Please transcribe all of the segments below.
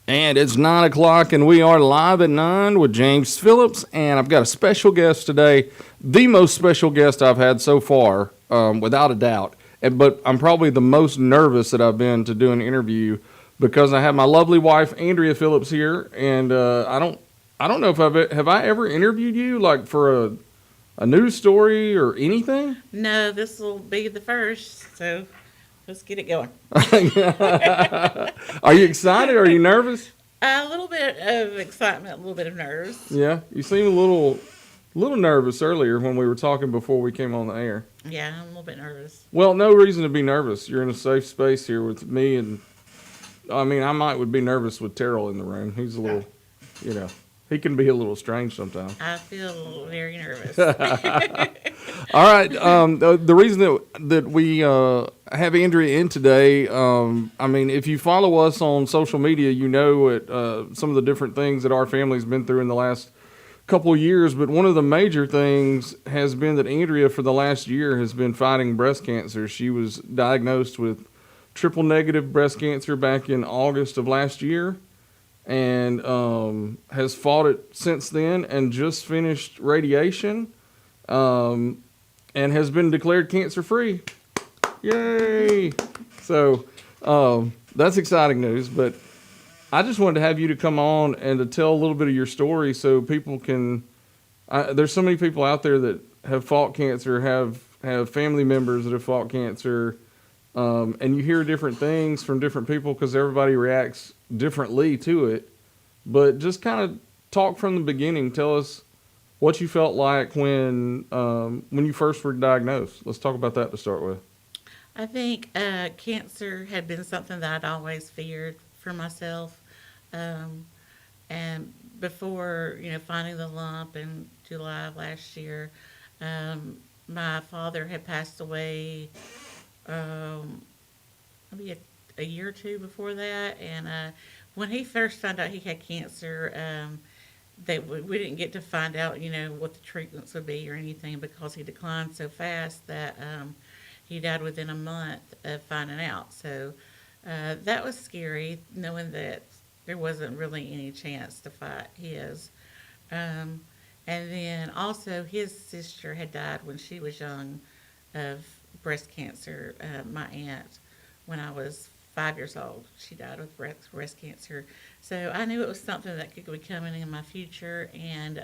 And it's 9 o'clock, and we are live at 9 with James Phillips. And I've got a special guest today, the most special guest I've had so far, without a doubt. But I'm probably the most nervous that I've been to do an interview because I have my lovely wife, Andrea Phillips, here. And I don't know if have I ever interviewed you like for a news story or anything? No, this will be the first, so let's get it going. Are you excited? Are you nervous? A little bit of excitement, a little bit of nerves. Yeah, you seem a little nervous earlier when we were talking before we came on the air. Yeah, I'm a little bit nervous. Well, no reason to be nervous. You're in a safe space here with me, and I mean, would be nervous with Terrell in the room. He's a little, you know, he can be a little strange sometimes. I feel very nervous. All right. The reason that we have Andrea in today, I mean, if you follow us on social media, you know some of the different things that our family's been through in the last couple of years. But one of the major things has been that Andrea, for the last year, has been fighting breast cancer. She was diagnosed with triple negative breast cancer back in August of last year, and has fought it since then, and just finished radiation. And has been declared cancer-free. Yay! So that's exciting news. But I just wanted to have you to come on and to tell a little bit of your story so people can. There's so many people out there that have fought cancer, have family members that have fought cancer, and you hear different things from different people because everybody reacts differently to it. But just kind of talk from the beginning. Tell us what you felt like when you first were diagnosed. Let's talk about that to start with. I think cancer had been something that I'd always feared for myself. And before, finding the lump in July of last year, my father had passed away maybe a year or two before that. And when he first found out he had cancer, we didn't get to find out, what the treatments would be or anything because he declined so fast that he died within a month of finding out. So that was scary, knowing that there wasn't really any chance to fight his. And then also his sister had died when she was young of breast cancer. My aunt, when I was 5 years old, she died with breast cancer. So I knew it was something that could be coming in my future. And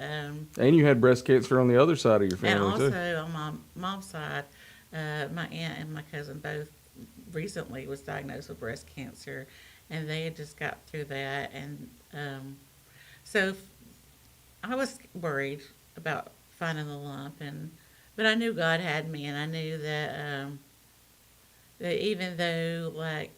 you had breast cancer on the other side of your and family, also too. on my mom's side, my aunt and my cousin both recently was diagnosed with breast cancer, and they had just got through that. And so I was worried about finding the lump, but I knew God had me, and I knew that even though like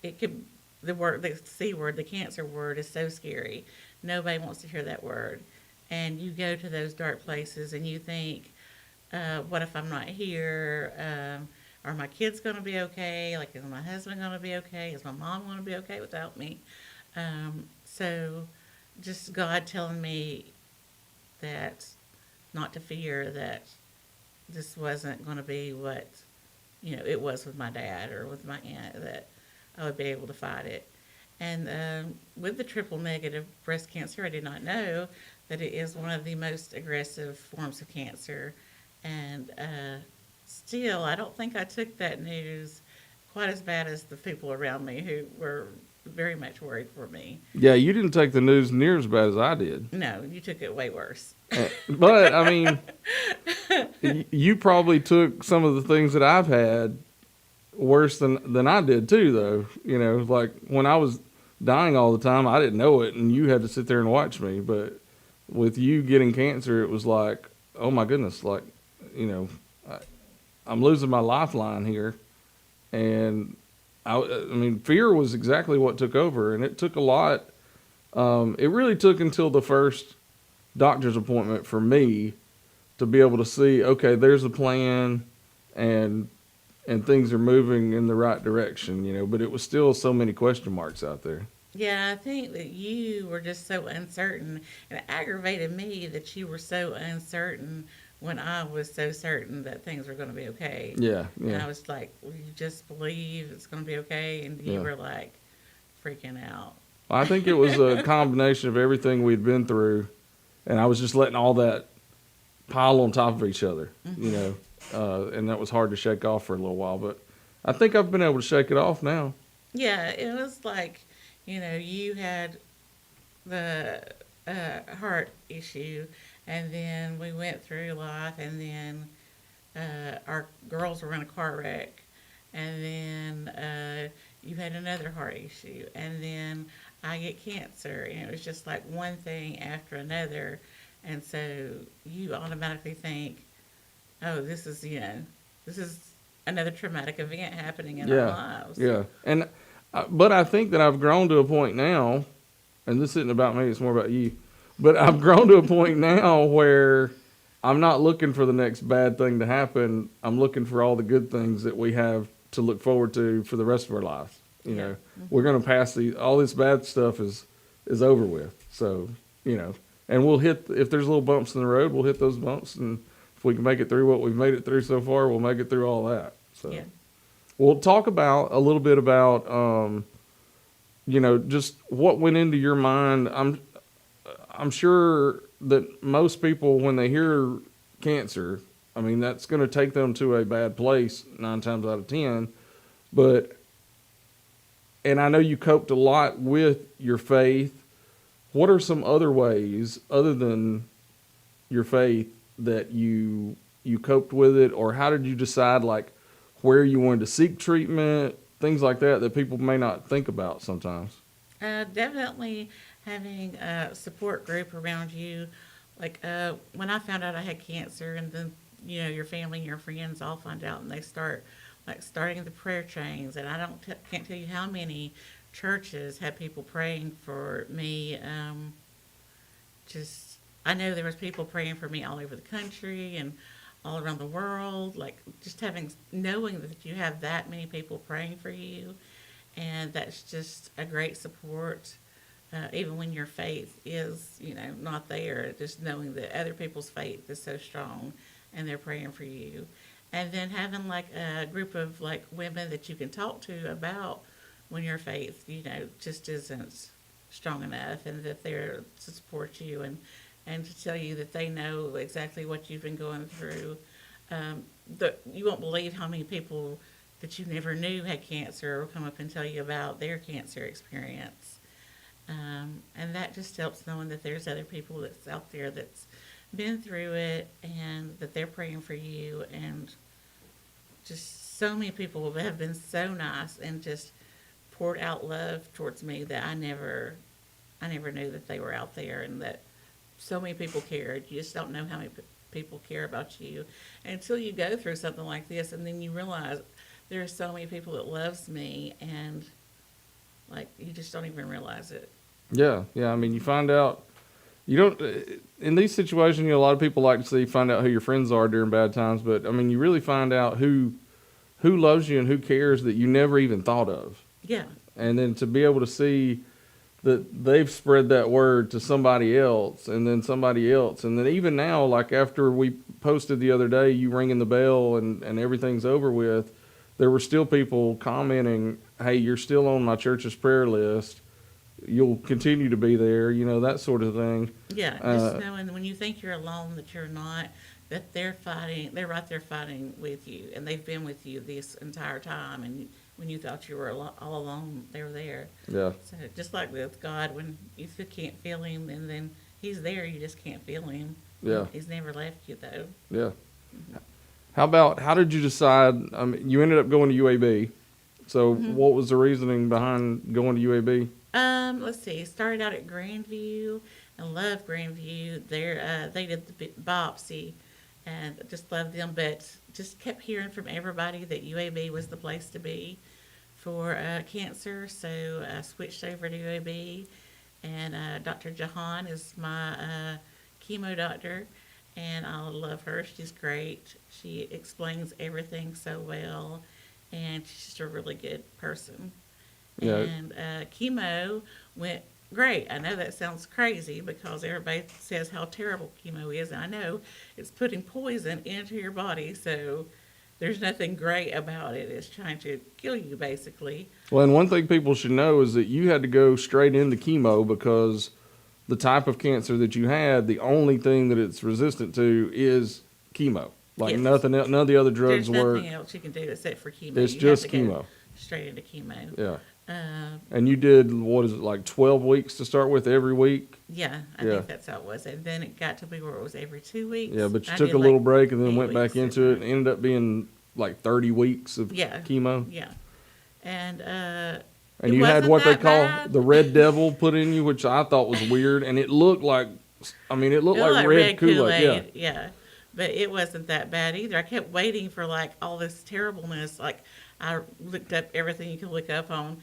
it could, the C word, the cancer word is so scary. Nobody wants to hear that word. And you go to those dark places and you think, what if I'm not here? Are my kids going to be okay? Like, is my husband going to be okay? Is my mom going to be okay without me? So just God telling me that not to fear, that this wasn't going to be what, it was with my dad or with my aunt, that I would be able to fight it. And with the triple negative breast cancer, I did not know that it is one of the most aggressive forms of cancer. And still, I don't think I took that news quite as bad as the people around me who were very much worried for me. Yeah, you didn't take the news near as bad as I did. No, you took it way worse. But, I mean, you probably took some of the things that I've had worse than I did, too, though. Like when I was dying all the time, I didn't know it, and you had to sit there and watch me. But with you getting cancer, it was like, oh, my goodness, like, I'm losing my lifeline here. And I mean, fear was exactly what took over, and it took a lot. It really took until the first doctor's appointment for me to be able to see, okay, there's a plan, and things are moving in the right direction, but it was still so many question marks out there. Yeah, I think that you were just so uncertain, and it aggravated me that you were so uncertain when I was so certain that things were going to be okay. Yeah, And yeah, I was like, well, you just believe it's going to be okay? And you yeah. were like, freaking out. I think it was a combination of everything we'd been through, and I was just letting all that pile on top of each other, and that was hard to shake off for a little while. But I think I've been able to shake it off now. Yeah, it was like, you had the heart issue, and then we went through life, and then our girls were in a car wreck, and then you had another heart issue, and then I get cancer, and it was just like one thing after another, and so you automatically think, oh, this is another traumatic event happening in our Yeah, lives. yeah, and but I think that I've grown to a point now, and this isn't about me; it's more about you. But I've grown to a point now where I'm not looking for the next bad thing to happen. I'm looking for all the good things that we have to look forward to for the rest of our lives. We're going to pass all this bad stuff is over with. So, and we'll hit, if there's little bumps in the road, we'll hit those bumps. And if we can make it through what we've made it through so far, we'll make it through all that. So Yeah. we'll talk about a little bit about, just what went into your mind. I'm sure that most people, when they hear cancer, I mean, that's going to take them to a bad place 9 times out of 10. And I know you coped a lot with your faith. What are some other ways, other than your faith, that you coped with it? Or how did you decide, like, where you wanted to seek treatment, things like that people may not think about sometimes? Definitely having a support group around you. Like when I found out I had cancer, and then your family and your friends all find out, and they start starting the prayer chains. And I can't tell you how many churches had people praying for me. I know there was people praying for me all over the country and all around the world. Like just knowing that you have that many people praying for you, and that's just a great support. Even when your faith is, not there, just knowing that other people's faith is so strong and they're praying for you. And then having like a group of like women that you can talk to about when your faith, just isn't strong enough, and that they're to support you and to tell you that they know exactly what you've been going through. You won't believe how many people that you never knew had cancer will come up and tell you about their cancer experience. And that just helps knowing that there's other people that's out there that's been through it, and that they're praying for you. And just so many people have been so nice and just poured out love towards me that I never knew that they were out there, and that so many people cared. You just don't know how many people care about you until you go through something like this, and then you realize there are so many people that loves me, and like you just don't even realize it. Yeah. I mean, you find out, you don't, in these situations, a lot of people like to find out who your friends are during bad times, but I mean, you really find out who loves you and who cares that you never even thought of. Yeah. And then to be able to see that they've spread that word to somebody else, and then somebody else. And then even now, like after we posted the other day, you ringing the bell and everything's over with, there were still people commenting, hey, you're still on my church's prayer list. You'll continue to be there, that sort of thing. Yeah, just knowing when you think you're alone that you're not, that they're right there fighting with you, and they've been with you this entire time, and when you thought you were all alone, they were there. Yeah. So just like with God, when you can't feel him, and then he's there, you just can't feel him. Yeah. He's never left you, though. Yeah. How did you decide, you ended up going to UAB. So what was the reasoning behind going to UAB? Let's see. Started out at Grandview. I love Grandview. They did the biopsy, and just loved them. But just kept hearing from everybody that UAB was the place to be for cancer. So I switched over to UAB, and Dr. Jahan is my chemo doctor, and I love her. She's great. She explains everything so well, and she's just a really good person. Yeah. And chemo went great. I know that sounds crazy because everybody says how terrible chemo is, and I know it's putting poison into your body. So there's nothing great about it. It's trying to kill you, basically. Well, and one thing people should know is that you had to go straight into chemo because the type of cancer that you had, the only thing that it's resistant to is chemo. Like Yes. nothing else, none of the other drugs There's work. nothing else you can do except for chemo. It's You just have to go chemo. straight into chemo. Yeah. Um, And you did, what is it, like 12 weeks to start with every week? yeah, I Yeah. think that's how it was. And then it got to be where it was every 2 weeks. Yeah, but you I took did a little break and then 8 went back weeks into it at and ended up being like 30 weeks of Yeah. chemo. Yeah. And And it you had wasn't what they that call bad. the red devil put in you, which I thought was weird. And it looked like, I mean, it looked It looked like like red Kool-Aid. Yeah. Yeah. But it wasn't that bad either. I kept waiting for like all this terribleness. Like I looked up everything you could look up on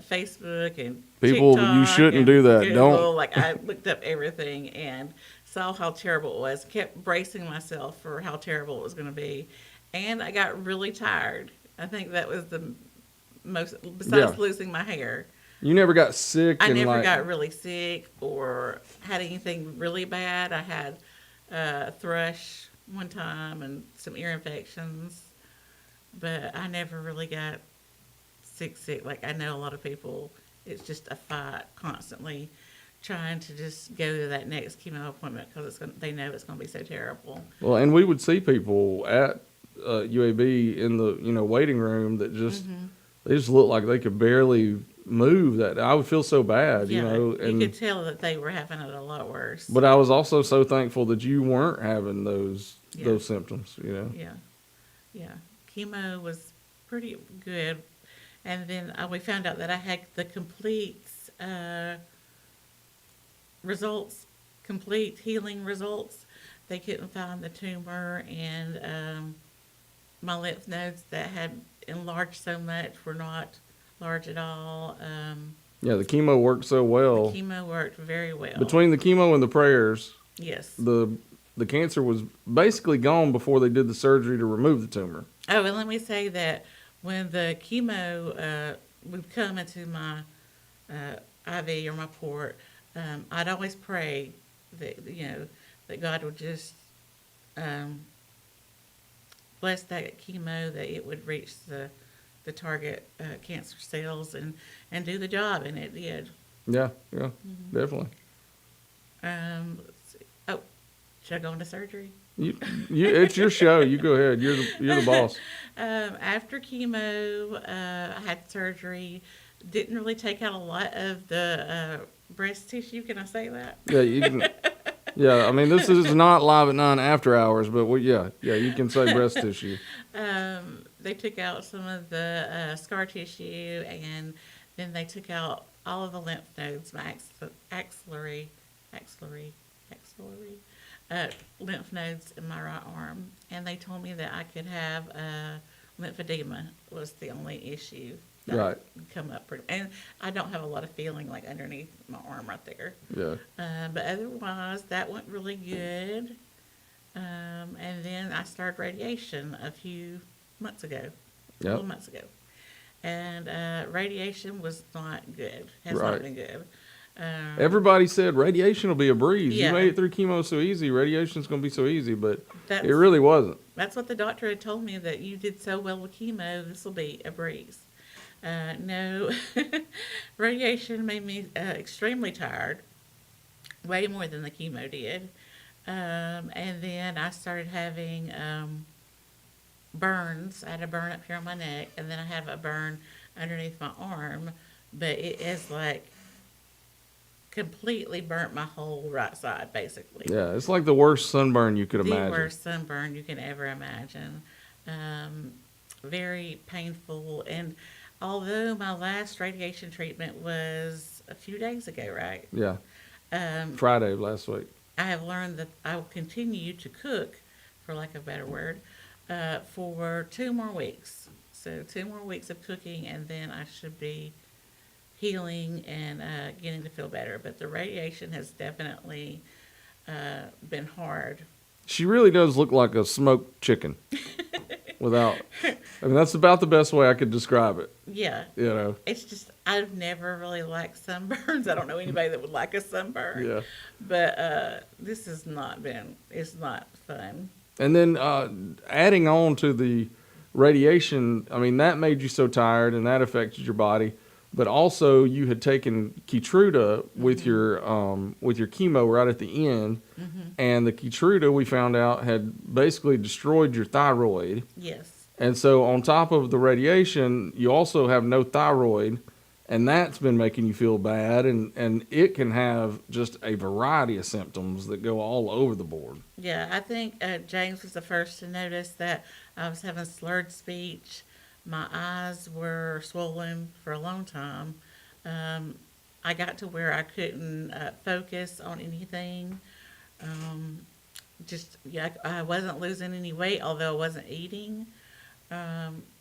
Facebook and People, you TikTok shouldn't and do that. Google. Don't. Like I looked up everything and saw how terrible it was. Kept bracing myself for how terrible it was going to be, and I got really tired. I think that was the most, besides Yeah. losing my hair. You never got sick. I and never like, got really sick or had anything really bad. I had thrush one time and some ear infections, but I never really got sick. Like I know a lot of people, it's just a fight constantly trying to just go to that next chemo appointment because they know it's going to be so terrible. Well, and we would see people at UAB in the waiting room that just they just looked like they could barely move. That I would feel so bad, Yeah, and you could tell that they were having it a lot worse. but I was also so thankful that you weren't having those Yeah. symptoms. Yeah. Chemo was pretty good. And then we found out that I had the complete complete healing results. They couldn't find the tumor, and my lymph nodes that had enlarged so much were not large at all. Yeah, the chemo worked so well. The chemo worked very well. Between the chemo and the prayers, Yes. the cancer was basically gone before they did the surgery to remove the tumor. Oh, and let me say that when the chemo would come into my IV or my port, I'd always pray that that God would just bless that chemo, that it would reach the target cancer cells and do the job, and it did. Yeah, definitely. Let's see. Oh, should I go into surgery? It's your show. You go ahead. You're the boss. After chemo, I had surgery. Didn't really take out a lot of the breast tissue. Can I say that? Yeah, you can. Yeah, I mean this is not Live at 9 after hours, but you can say breast tissue. They took out some of the scar tissue, and then they took out all of the lymph nodes, my axillary lymph nodes in my right arm, and they told me that I could have lymphedema was the only issue that Right. would come up. And I don't have a lot of feeling like underneath my arm right there. Yeah. But otherwise, that went really good. And then I started radiation a few months ago, a couple Yep. months ago. And radiation was not good, has Right. not been good. Everybody said radiation will be a breeze. Yeah. You made it through chemo so easy. Radiation's going to be so easy, but That's, it really wasn't. that's what the doctor had told me, that you did so well with chemo, this will be a breeze. No, radiation made me extremely tired, way more than the chemo did. And then I started having burns. I had a burn up here on my neck, and then I have a burn underneath my arm, but it is like completely burnt my whole right side, basically. Yeah, it's like the worst sunburn you could The imagine. worst sunburn you can ever imagine. Very painful. And although my last radiation treatment was a few days ago, right? Yeah, Um, Friday of last week. I have learned that I will continue to cook, for lack of a better word, for 2 more weeks. So 2 more weeks of cooking, and then I should be healing and getting to feel better. But the radiation has definitely been hard. She really does look like a smoked chicken. I mean, that's about the best way I could describe it. Yeah. It's just, I've never really liked sunburns. I don't know anybody that would like a sunburn. Yeah. But this has not been, it's not fun. And then adding on to the radiation, I mean, that made you so tired and that affected your body. But also, you had taken Keytruda with your chemo right at the end, and the Keytruda we found out had basically destroyed your thyroid. Yes. And so, on top of the radiation, you also have no thyroid, and that's been making you feel bad. And it can have just a variety of symptoms that go all over the board. Yeah, I think James was the first to notice that I was having slurred speech. My eyes were swollen for a long time. Um, I got to where I couldn't focus on anything. Um, just, yeah, I wasn't losing any weight, although I wasn't eating.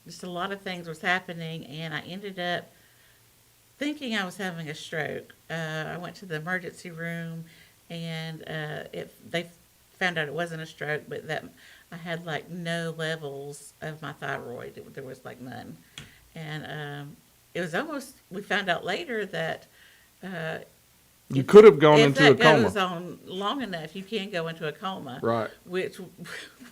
Just a lot of things was happening, and I ended up thinking I was having a stroke. I went to the emergency room, and they found out it wasn't a stroke, but that I had like no levels of my thyroid. There was like none, and it was almost. We found out later that uh, You could have gone if into a that coma. goes on long enough, you can go into a coma. Right. Which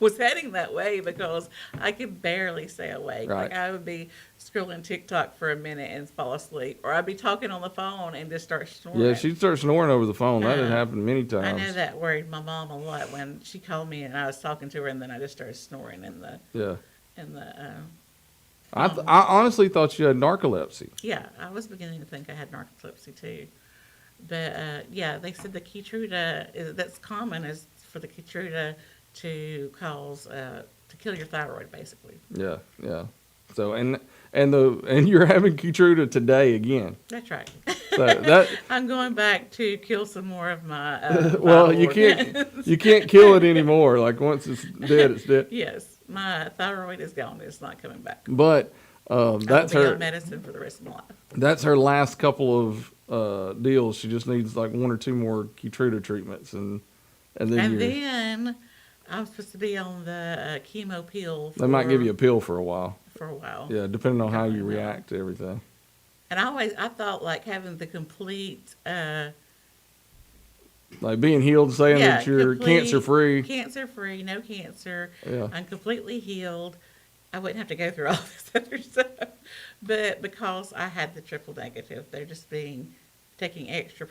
was heading that way because I could barely stay awake. Right. Like I would be scrolling TikTok for a minute and fall asleep, or I'd be talking on the phone and just start snoring. Yeah, she'd start snoring over the phone. That had Uh, happened many I times. know that worried my mom a lot when she called me and I was talking to her, and then I just started snoring in the Yeah. in the. I honestly thought you had narcolepsy. Yeah, I was beginning to think I had narcolepsy too. But yeah, they said the Keytruda that's common is for the Keytruda to cause to kill your thyroid, basically. Yeah, yeah. So and you're having Keytruda today again. That's right. So that I'm going back to kill some more of my. well, vital you organs. can't kill it anymore. Like once it's dead, it's dead. Yes, my thyroid is gone. It's not coming back. But that's I will be her. on medicine for the rest of my life. That's her last couple of deals. She just needs like one or two more Keytruda treatments, and then And you're. then I'm supposed to be on the chemo pill. They might give you a pill for a while. for a while. Yeah, depending on how I you know. react to everything. And I thought like having the complete. Like being healed, saying that you're cancer free. Cancer free, no cancer. Yeah. I'm completely healed. I wouldn't have to go through all this other stuff. But because I had the triple negative, they're just taking extra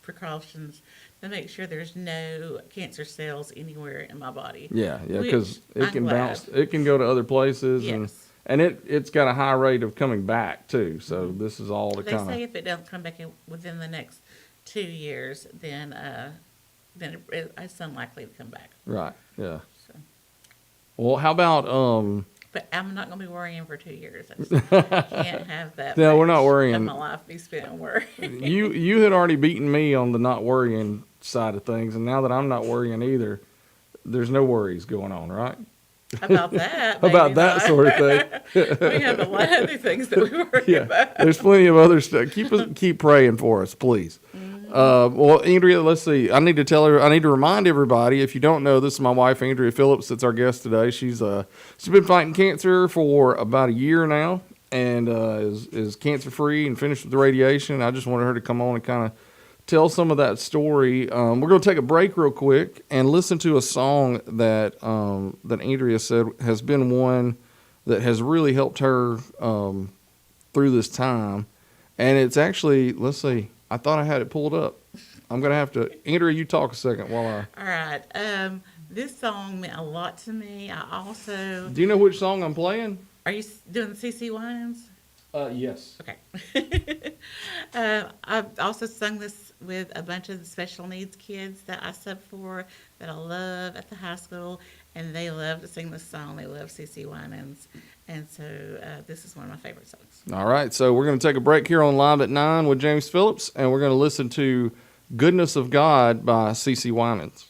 precautions to make sure there's no cancer cells anywhere in my body. Yeah, yeah, Which because it I'm can glad. bounce. It can go to other places, Yes. and it's got a high rate of coming back too. So this is all to They kind say of if it doesn't come back within the next 2 years, then it's unlikely to come back. right. Yeah. So. Well, how about But I'm not going to be worrying for 2 years. I just can't have that. No, we're not much worrying. Of my life be spent on worry. you had already beaten me on the not worrying side of things, and now that I'm not worrying either, there's no worries going on, right? About that. About maybe that not. sort of thing. We have a lot of other things that we worry Yeah, about. there's plenty of other stuff. Keep praying for us, please. Well, Andrea, let's see. I need to remind everybody. If you don't know, this is my wife, Andrea Phillips. That's our guest today. She's been fighting cancer for about a year now, and is cancer free and finished with the radiation. I just wanted her to come on and kind of tell some of that story. We're going to take a break real quick and listen to a song that Andrea said has been one that has really helped her through this time. And it's actually, let's see, I thought I had it pulled up. I'm going to have to, Andrea, you talk a second while I. All right. This song meant a lot to me. I also. Do you know which song I'm playing? Are you doing the CC Wines? Yes. Okay. I've also sung this with a bunch of the special needs kids that I sub for that I love at the high school, and they love to sing this song. They love CC Winans, and so this is one of my favorite songs. All right, so we're going to take a break here on Live at 9 with James Phillips, and we're going to listen to Goodness of God by CC Winans.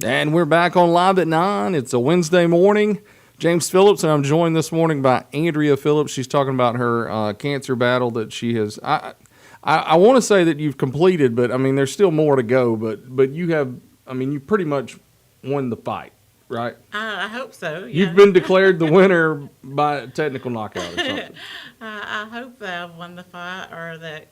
And we're back on Live at 9. It's a Wednesday morning. James Phillips, and I'm joined this morning by Andrea Phillips. She's talking about her cancer battle that she has. I want to say that you've completed, but I mean, there's still more to go. But you have, I mean, you pretty much won the fight, right? I hope so. Yeah. You've been declared the winner by technical knockout or something. I hope that I've won the fight, or that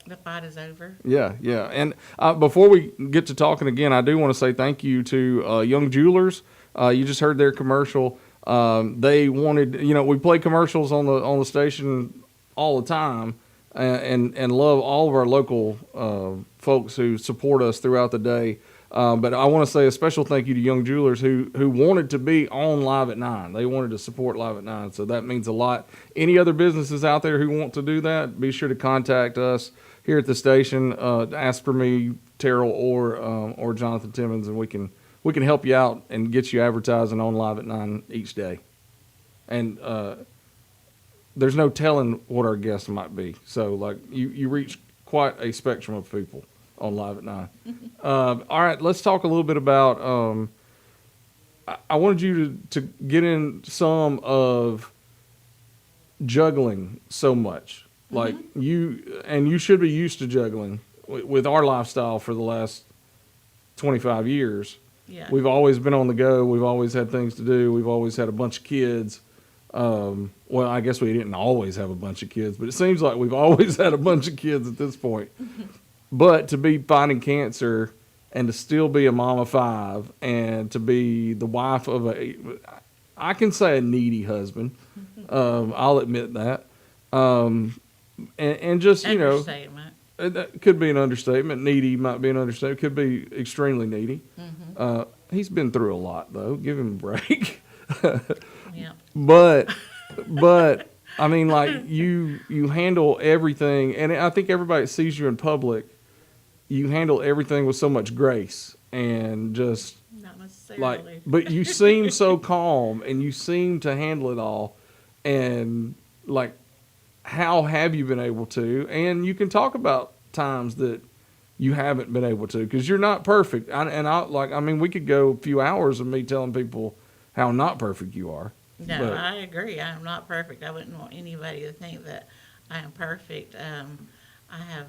the fight is over. Yeah, yeah. And before we get to talking again, I do want to say thank you to Young Jewelers. You just heard their commercial. They wanted, we play commercials on the station all the time, and love all of our local folks who support us throughout the day. But I want to say a special thank you to Young Jewelers who wanted to be on Live at 9. They wanted to support Live at 9, so that means a lot. Any other businesses out there who want to do that, be sure to contact us here at the station. Ask for me, Terrell, or Jonathan Timmons, and we can help you out and get you advertising on Live at 9 each day. And there's no telling what our guests might be. So, like, you reach quite a spectrum of people on Live at 9. All right, let's talk a little bit about. I wanted you to get in some of juggling so much. Like you should be used to juggling with our lifestyle for the last 25 years. Yeah. We've always been on the go. We've always had things to do. We've always had a bunch of kids. Well, I guess we didn't always have a bunch of kids, but it seems like we've always had a bunch of kids at this point. But to be fighting cancer and to still be a mom of 5 and to be the wife of I can say a needy husband. I'll admit that. And just, Understatement. That could be an understatement. Needy might be an understatement. Could be extremely needy. He's been through a lot, though. Give him a break. Yeah. But I mean, like you handle everything, and I think everybody that sees you in public, you handle everything with so much grace and just Not necessarily. but you seem so calm and you seem to handle it all, and like, how have you been able to? And you can talk about times that you haven't been able to, because you're not perfect. We could go a few hours of me telling people how not perfect you are. No, But- I agree. I am not perfect. I wouldn't want anybody to think that I am perfect. I have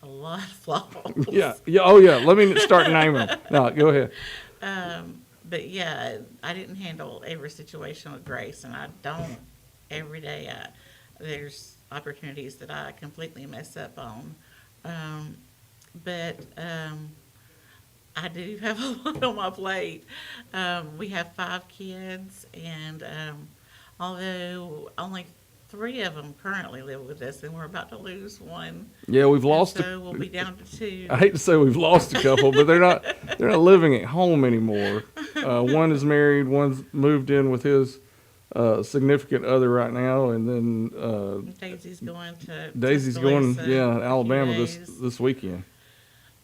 a lot of flaws. Yeah. Oh, yeah. Let me start naming them. No, go ahead. But yeah, I didn't handle every situation with grace, and I don't every day. There's opportunities that I completely mess up on. But I do have a lot on my plate. We have 5 kids, and although only 3 of them currently live with us, and we're about to lose one. Yeah, we've lost. So we'll be down to 2. I hate to say we've lost a couple, but they're not living at home anymore. One is married. One's moved in with his significant other right now, and then Daisy's going to Daisy's going, Alabama this weekend.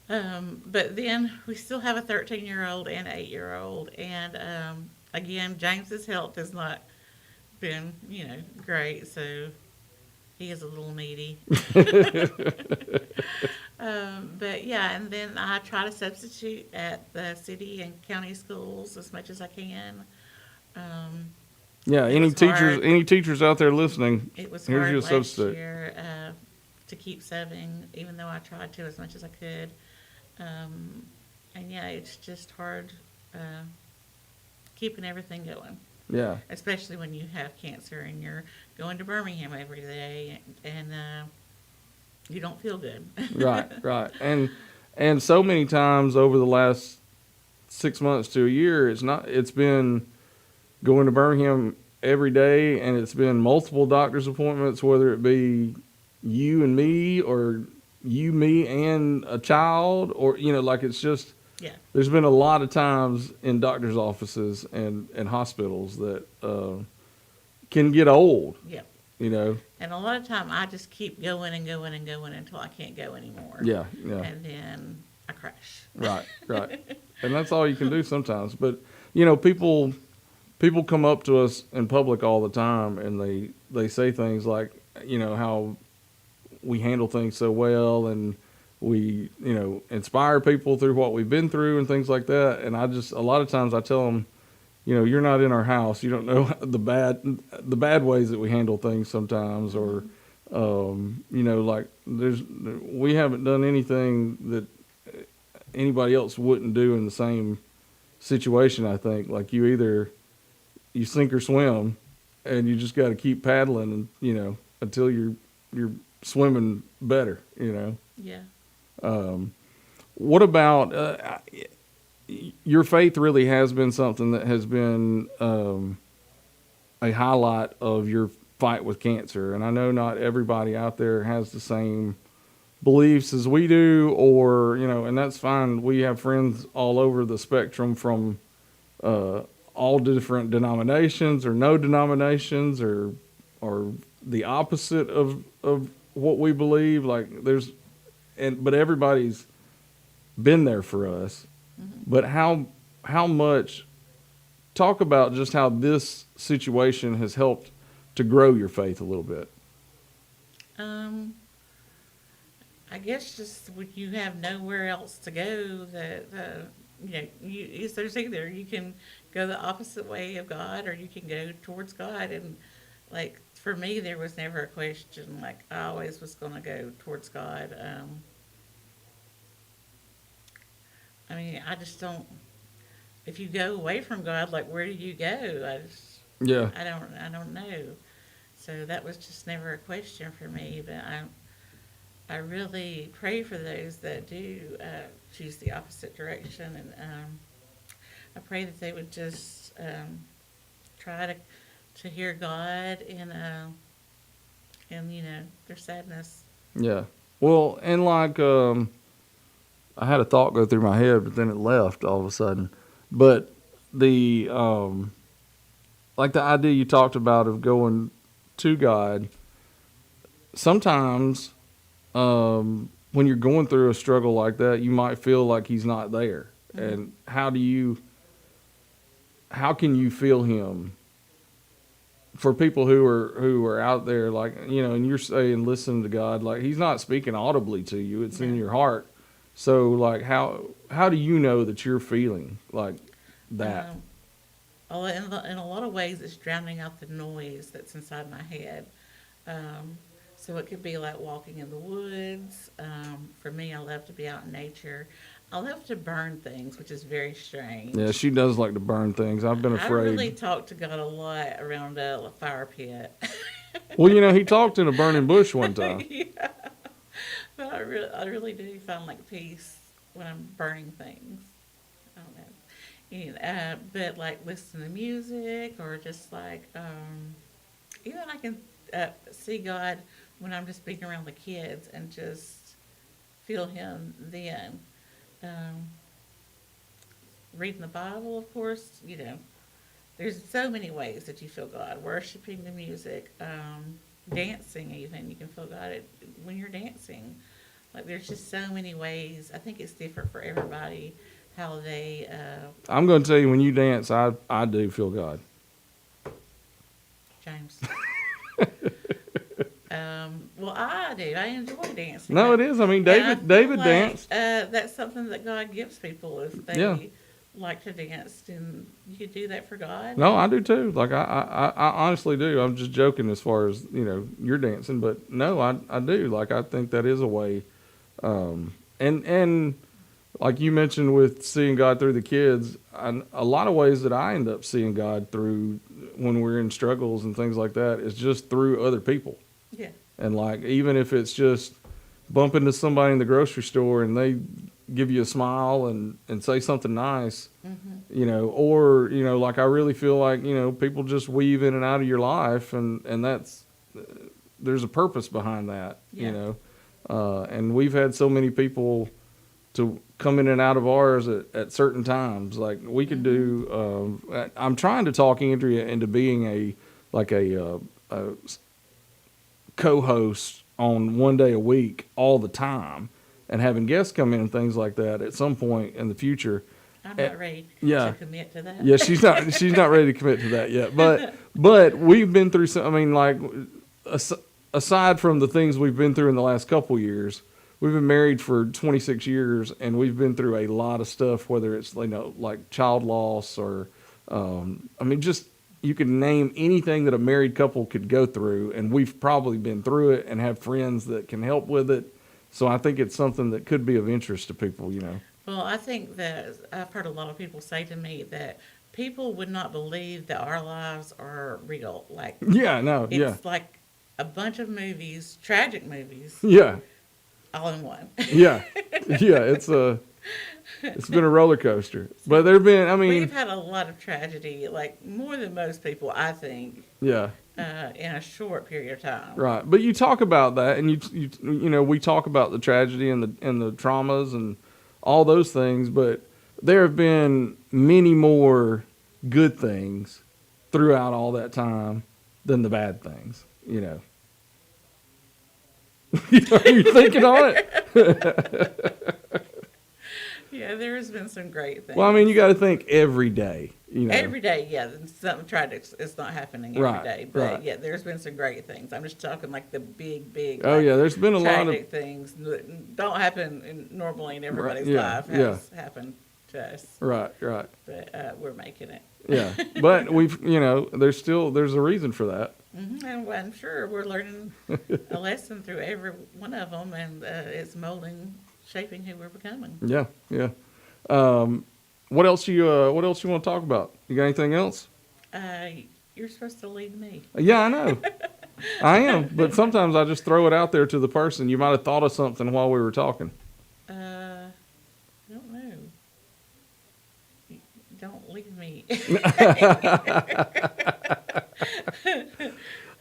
But then we still have a 13-year-old and 8-year-old, and again, James's health has not been, great, so he is a little needy. But yeah, and then I try to substitute at the city and county schools as much as I can. Yeah, any teachers out there listening? It was here's hard your last substitute. year to keep subbing, even though I tried to as much as I could. And yeah, it's just hard keeping everything going. Yeah. Especially when you have cancer and you're going to Birmingham every day and you don't feel good. Right. And so many times over the last 6 months to a year, it's been going to Birmingham every day, and it's been multiple doctor's appointments, whether it be you and me, or you, me, and a child, or, it's just, Yeah. there's been a lot of times in doctor's offices and hospitals that can get old, Yeah. And a lot of time I just keep going and going and going until I can't go anymore. Yeah. And then I crash. Right. And that's all you can do sometimes. But, people come up to us in public all the time, and they say things like, how we handle things so well, and we, inspire people through what we've been through and things like that. And a lot of times I tell them, you're not in our house. You don't know the bad ways that we handle things sometimes, or, like we haven't done anything that anybody else wouldn't do in the same situation. I think like you sink or swim, and you just got to keep paddling, and until you're swimming better. Yeah. What about your faith? Really has been something that has been a highlight of your fight with cancer, and I know not everybody out there has the same beliefs as we do, or and that's fine. We have friends all over the spectrum, from all different denominations, or no denominations, or the opposite of what we believe. Like but everybody's been there for us. Mm-hmm. But how much, talk about just how this situation has helped to grow your faith a little bit. I guess just when you have nowhere else to go, that there's either you can go the opposite way of God, or you can go towards God. And like for me, there was never a question. Like I always was going to go towards God. I mean, I just don't. If you go away from God, like where do you go? Yeah. I don't know. So that was just never a question for me. But I really pray for those that do choose the opposite direction, and I pray that they would just try to hear God in their sadness. Yeah. Well, and like I had a thought go through my head, but then it left all of a sudden. But the like the idea you talked about of going to God, sometimes when you're going through a struggle like that, you might feel like he's not there. Mm-hmm. And how can you feel him? For people who are out there, like, and you're saying, listen to God, like he's not speaking audibly to you, it's in your heart. So like, how do you know that you're feeling like that? In a lot of ways, it's drowning out the noise that's inside my head. So it could be like walking in the woods. For me, I love to be out in nature. I love to burn things, which is very strange. Yeah, she does like to burn things. I've been afraid. I really talk to God a lot around a fire pit. Well, he talked in a burning bush one time. Yeah. But I really do find like peace when I'm burning things. I don't know. But like listen to music, or just like even I can see God when I'm just being around the kids and just feel him then. Reading the Bible, of course, there's so many ways that you feel God. Worshiping the music, dancing even, you can feel God when you're dancing. Like there's just so many ways. I think it's different for everybody how they. I'm going to tell you, when you dance, I do feel God. James. Well, I do. I enjoy dancing. No, it is. I mean, David like, danced. That's something that God gives people if they like to dance, and you could do that for God. No, I do too. Like I honestly do. I'm just joking as far as you're dancing, but no, I do. Like I think that is a way, and like you mentioned with seeing God through the kids, a lot of ways that I end up seeing God through when we're in struggles and things like that is just through other people. Yeah. And like, even if it's just bump into somebody in the grocery store and they give you a smile and say something nice, or, like I really feel like, people just weave in and out of your life, and that's, there's a purpose behind that, and we've had so many people to come in and out of ours at certain times. Like we could do, I'm trying to talk Andrea into being a co-host on one day a week all the time, and having guests come in and things like that at some point in the future. I'm not ready to commit to that. Yeah, she's not ready to commit to that yet. But we've been through some, I mean, like aside from the things we've been through in the last couple years, we've been married for 26 years, and we've been through a lot of stuff, whether it's, like child loss or, I mean, just you can name anything that a married couple could go through, and we've probably been through it and have friends that can help with it. So I think it's something that could be of interest to people. Well, I think that I've heard a lot of people say to me that people would not believe that our lives are real. Like, Yeah, no, yeah, it's like a bunch of movies, tragic movies, yeah, all in one. yeah, yeah. It's been a roller coaster, but there've been, I mean, We've had a lot of tragedy, like more than most people, I think, yeah. in a short period of time. Right, but you talk about that, and we talk about the tragedy and the traumas and all those things, but there have been many more good things throughout all that time than the bad things. Are you thinking on it? Yeah, there has been some great things. Well, I mean, you got to think every day. Every day, yeah, something tragic is not happening every Right, day. But right. yeah, there's been some great things. I'm just talking like the big, Oh like, yeah, there's been a lot of tragic things that don't happen normally in everybody's yeah, life. yeah. Has happened to us, right. but we're making it. Yeah, but there's a reason for that. And I'm sure we're learning a lesson through every one of them, and it's molding, shaping who we're becoming. Yeah, yeah. What else you want to talk about? You got anything else? You're supposed to lead me. Yeah, I know. I am, but sometimes I just throw it out there to the person. You might have thought of something while we were talking. I don't know. Don't leave me.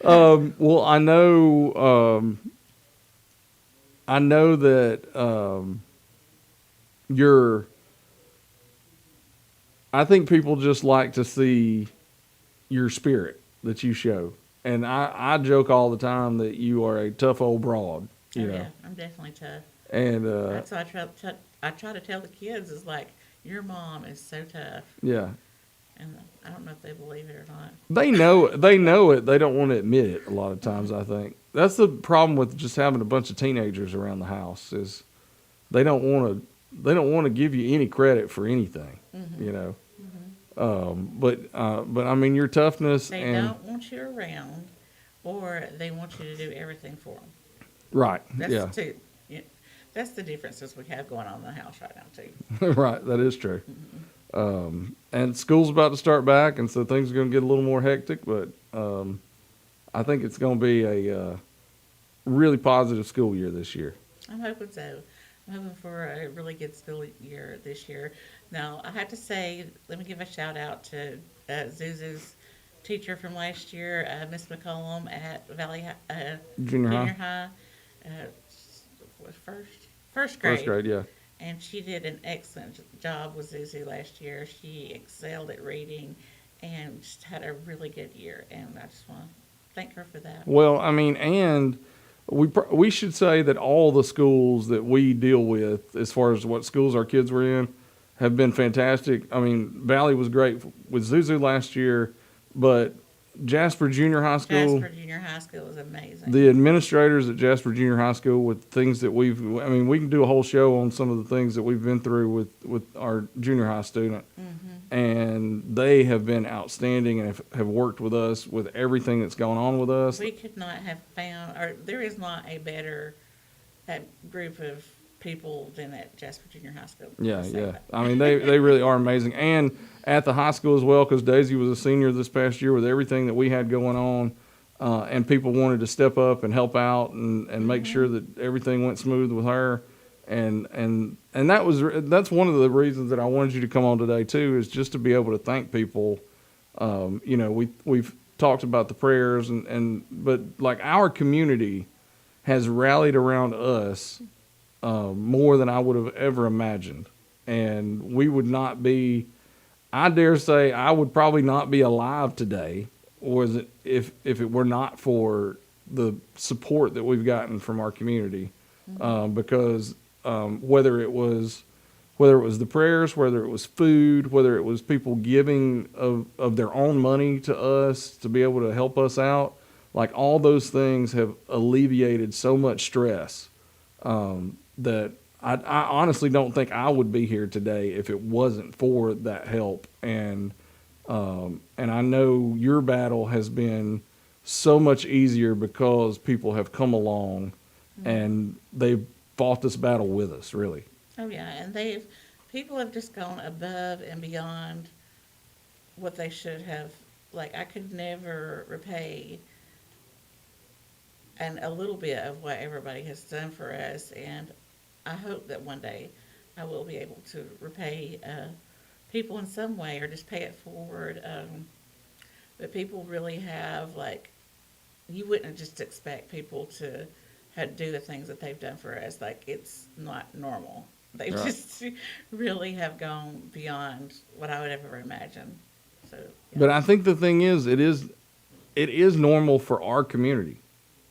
Well, I know that I think people just like to see your spirit that you show. And I joke all the time that you are a tough old broad, you know. Yeah, I'm definitely tough. And That's what I try to tell the kids is like, your mom is so tough. yeah. And I don't know if they believe it or not. They know it. They don't want to admit it a lot of times, I think. That's the problem with just having a bunch of teenagers around the house is they don't want to give you any credit for anything, you know. But I mean, your toughness They and don't want you around, or they want you to do everything for them. right, That's yeah, that's the differences we have going on in the house right now too. right. That is true. And school's about to start back, and so things are going to get a little more hectic. But I think it's going to be a really positive school year this year. I'm hoping so. I'm hoping for a really good school year this year. Now, I have to say, let me give a shout out to Zuzu's teacher from last year, Miss McCollum at Valley Junior Junior high, High, first grade. first grade, yeah. And she did an excellent job with Zuzu last year. She excelled at reading and just had a really good year. And I just want to thank her for that. Well, I mean, and we should say that all the schools that we deal with, as far as what schools our kids were in, have been fantastic. I mean, Valley was great with Zuzu last year, but Jasper Junior High School. Jasper Junior High School is amazing. The administrators at Jasper Junior High School with things that we can do a whole show on some of the things that we've been through with our junior high student. And they have been outstanding and have worked with us with everything that's going on with us. We could not have found, or there is not a better group of people than at Jasper Junior High School. Yeah, yeah. I mean, they really are amazing. And at the high school as well, because Daisy was a senior this past year with everything that we had going on. And people wanted to step up and help out and make sure that everything went smooth with her. And that's one of the reasons that I wanted you to come on today too, is just to be able to thank people. We've talked about the prayers but like our community has rallied around us more than I would have ever imagined. And we would not be, I dare say, I would probably not be alive today, if it were not for the support that we've gotten from our community. Because whether it was the prayers, whether it was food, whether it was people giving of their own money to us to be able to help us out, like all those things have alleviated so much stress that I honestly don't think I would be here today if it wasn't for that help. And I know your battle has been so much easier because people have come along and they've fought this battle with us, really. Oh yeah, and people have just gone above and beyond what they should have. Like I could never repay and a little bit of what everybody has done for us, and I hope that one day I will be able to repay people in some way or just pay it forward. But people really have like you wouldn't just expect people to do the things that they've done for us. Like it's not normal. They Right. just really have gone beyond what I would ever imagine. So, yeah. But I think the thing is, it is normal for our community.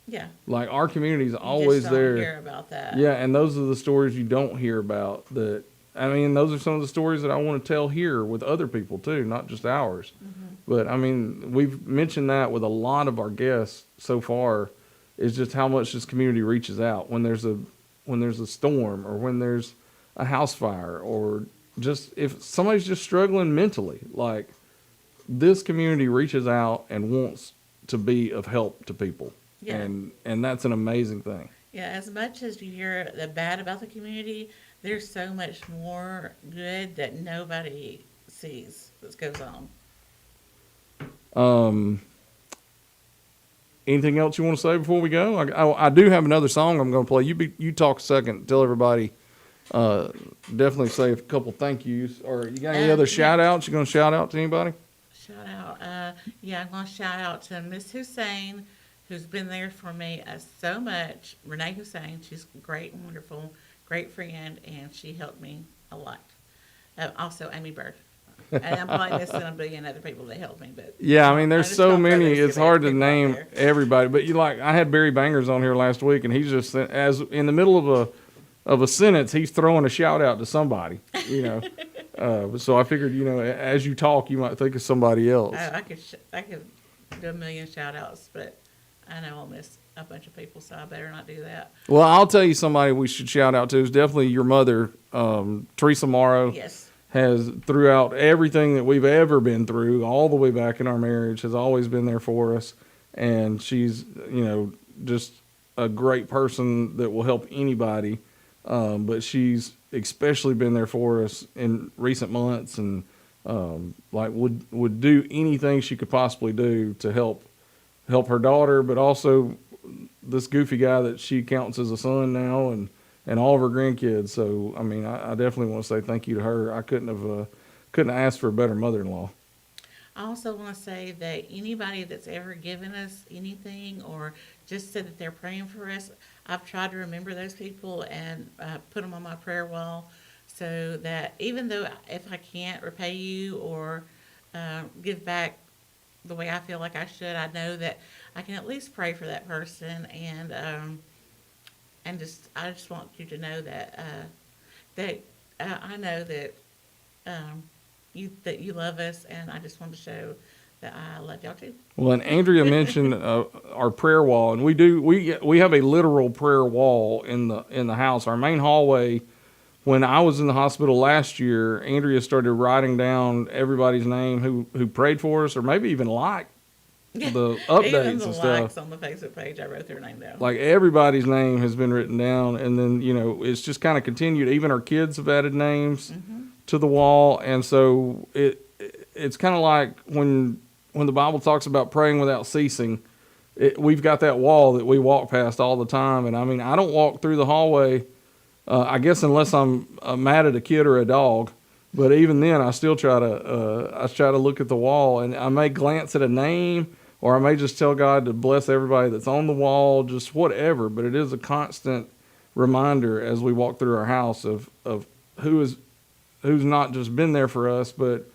Yeah, Like our community is you always just don't there. hear about that. Yeah, and those are the stories you don't hear about. I mean, those are some of the stories that I want to tell here with other people too, not just ours. But I mean, we've mentioned that with a lot of our guests so far, is just how much this community reaches out when there's a storm or when there's a house fire or just if somebody's just struggling mentally. Like this community reaches out and wants to be of help to people. Yeah. And that's an amazing thing. Yeah, as much as you hear the bad about the community, there's so much more good that nobody sees that goes on. Anything else you want to say before we go? I do have another song I'm going to play. You talk a second. Tell everybody. Definitely say a couple thank yous. Or you got any other Yeah. shout outs? You going to shout out to anybody? Shout out. Yeah, I'm going to shout out to Miss Hussein, who's been there for me so much. Renee Hussein, she's great and wonderful, great friend, and she helped me a lot. Also, Amy Bird. And I'm probably missing a billion other people that helped me, but Yeah, I mean, there's just so don't throw many. those It's hard to people out name there. everybody. But I had Barry Bangers on here last week, and he's just as in the middle of a sentence, he's throwing a shout out to somebody. So I figured, as you talk, you might think of somebody else. I could do a million shout outs, but I know I'll miss a bunch of people, so I better not do that. Well, I'll tell you somebody we should shout out to is definitely your mother, Teresa Morrow. Yes. Has throughout everything that we've ever been through, all the way back in our marriage, has always been there for us. And she's, just a great person that will help anybody. But she's especially been there for us in recent months and would do anything she could possibly do to help her daughter, but also this goofy guy that she counts as a son now and all of her grandkids. So, I mean, I definitely want to say thank you to her. I couldn't have asked for a better mother-in-law. I also want to say that anybody that's ever given us anything or just said that they're praying for us, I've tried to remember those people and put them on my prayer wall so that even though if I can't repay you or give back the way I feel like I should, I know that I can at least pray for that person and I just want you to know that I know that you love us, and I just want to show that I love y'all too. Well, and Andrea mentioned our prayer wall, and we have a literal prayer wall in the house. Our main hallway. When I was in the hospital last year, Andrea started writing down everybody's name who prayed for us, or maybe even liked the updates Even the and stuff. likes on the Facebook page, I wrote their name down. Like everybody's name has been written down, and then it's just kind of continued. Even our kids have added names to the wall, and so it's kind of like when the Bible talks about praying without ceasing. We've got that wall that we walk past all the time, and I mean I don't walk through the hallway. I guess unless I'm mad at a kid or a dog, but even then I still try to look at the wall, and I may glance at a name. Or I may just tell God to bless everybody that's on the wall, just whatever. But it is a constant reminder as we walk through our house of who's not just been there for us, but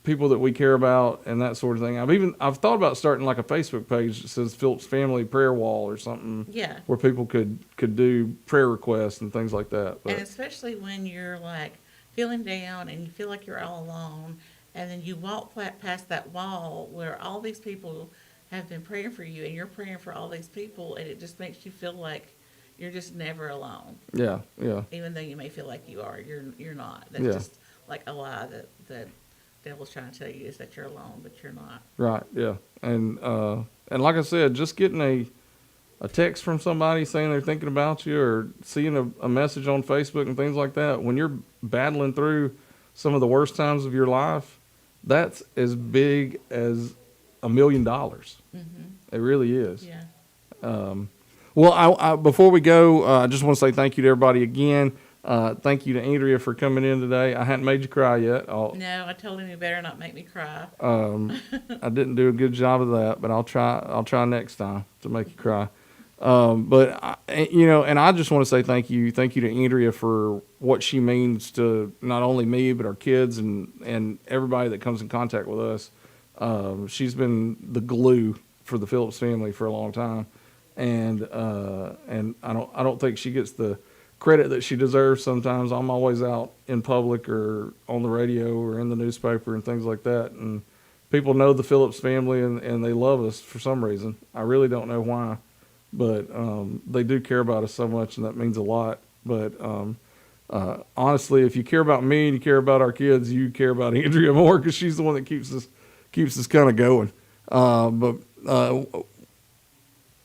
people that we care about and that sort of thing. I've thought about starting like a Facebook page that says Phillips Family Prayer Wall or something. Yeah. Where people could do prayer requests and things like that. But And especially when you're like feeling down and you feel like you're all alone, and then you walk past that wall where all these people have been praying for you, and you're praying for all these people, and it just makes you feel like You're just never alone. Yeah, yeah, Even though you may feel like you are, you're not. That's Yeah. just like a lie that the devil's trying to tell you, is that you're alone, but you're not. right, yeah. And like I said, just getting a text from somebody saying they're thinking about you, or seeing a message on Facebook and things like that, when you're battling through some of the worst times of your life, that's as big as $1 million. It really is. Yeah. Well, I before we go, I just want to say thank you to everybody again. Thank you to Andrea for coming in today. I hadn't made you cry yet. No, I told him you better not make me cry. I didn't do a good job of that, but I'll try. I'll try next time to make you cry. And I just want to say thank you to Andrea for what she means to not only me but our kids and everybody that comes in contact with us. She's been the glue for the Phillips family for a long time, and I don't think she gets the credit that she deserves. Sometimes I'm always out in public or on the radio or in the newspaper and things like that, and people know the Phillips family and they love us for some reason. I really don't know why. But they do care about us so much, and that means a lot. But honestly, if you care about me and you care about our kids, you care about Andrea more, because she's the one that keeps us kind of going.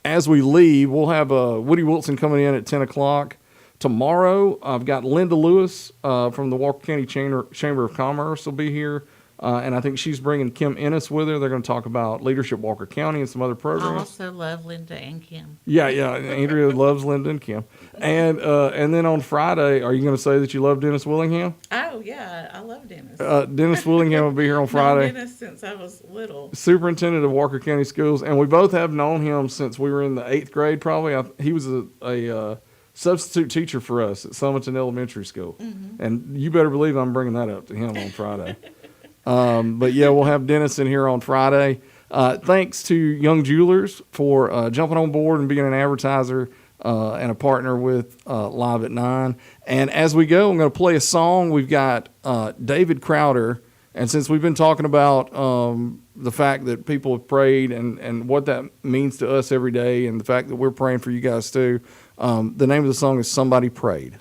As we leave, we'll have Woody Wilson coming in at 10 o'clock. Tomorrow, I've got Linda Lewis from the Walker County Chamber of Commerce will be here. And I think she's bringing Kim Ennis with her. They're going to talk about leadership Walker County and some other I programs. also love Linda and Kim. Yeah. Andrea loves Linda and Kim. And then on Friday, are you going to say that you love Dennis Willingham? Oh, yeah, I love Dennis. Dennis Willingham will be here on Known Friday. Dennis since I was little. Superintendent of Walker County Schools. And we both have known him since we were in the 8th grade, probably. He was a substitute teacher for us at Summerton Elementary School. And you better believe I'm bringing that up to him on Friday. But yeah, we'll have Dennis in here on Friday. Thanks to Young Jewelers for jumping on board and being an advertiser and a partner with Live at 9. And as we go, I'm going to play a song. We've got David Crowder. And since we've been talking about the fact that people have prayed and what that means to us every day, and the fact that we're praying for you guys too, the name of the song is Somebody Prayed.